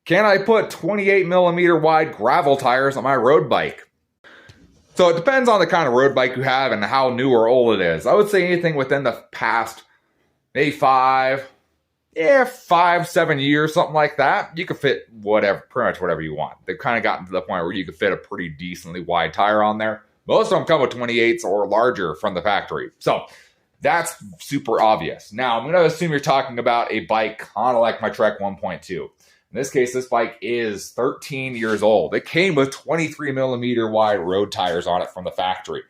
Can I put 28 millimeter wide gravel tires on my road bike? So it depends on the kind of road bike you have and how new or old it is. I would say anything within the past maybe 7 years, something like that. You could fit whatever, pretty much whatever you want. They've kind of gotten to the point where you could fit a pretty decently wide tire on there. Most of them come with 28s or larger from the factory. So that's super obvious. Now, I'm going to assume you're talking about a bike kind of like my Trek 1.2. In this case, this bike is 13 years old. It came with 23 millimeter wide road tires on it from the factory.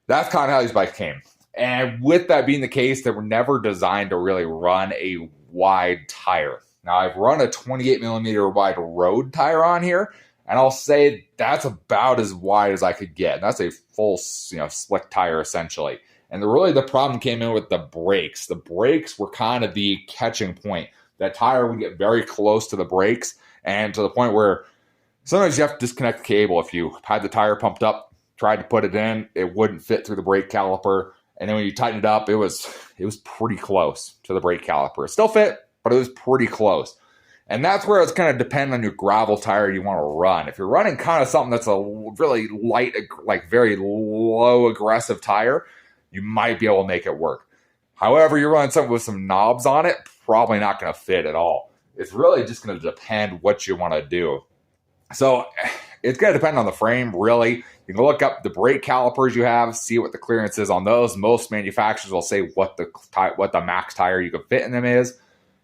That's kind of how these bikes came. And with that being the case, they were never designed to really run a wide tire. Now, I've run a 28 millimeter wide road tire on here, and I'll say that's about as wide as I could get. And that's a full, slick tire essentially. And the problem came in with the brakes. The brakes were kind of the catching point. That tire would get very close to the brakes, and to the point where sometimes you have to disconnect the cable. If you had the tire pumped up, tried to put it in, it wouldn't fit through the brake caliper. And then when you tighten it up, it was pretty close to the brake caliper. It still fit, but it was pretty close. And that's where it's going to depend on your gravel tire you want to run. If you're running kind of something that's a really light, like very low aggressive tire, you might be able to make it work. However, you're running something with some knobs on it, probably not going to fit at all. It's really just going to depend what you want to do. So it's going to depend on the frame, really. You can look up the brake calipers you have, see what the clearance is on those. Most manufacturers will say what the max tire you can fit in them is.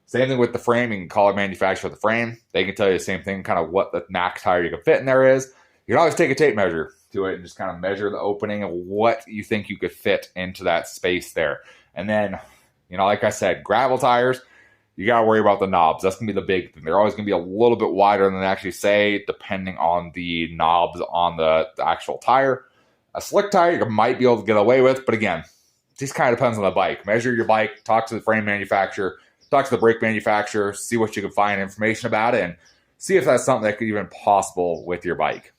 Same thing with the frame. You can call a manufacturer the frame. They can tell you the same thing, kind of what the max tire you can fit in there is. You can always take a tape measure to it and just kind of measure the opening of what you think you could fit into that space there. And then, like I said, gravel tires, you got to worry about the knobs. That's going to be the big thing. They're always going to be a little bit wider than they actually say, depending on the knobs on the actual tire. A slick tire, you might be able to get away with, but again, it just kind of depends on the bike. Measure your bike, talk to the frame manufacturer, talk to the brake manufacturer, see what you can find information about it, and see if that's something that could even be possible with your bike.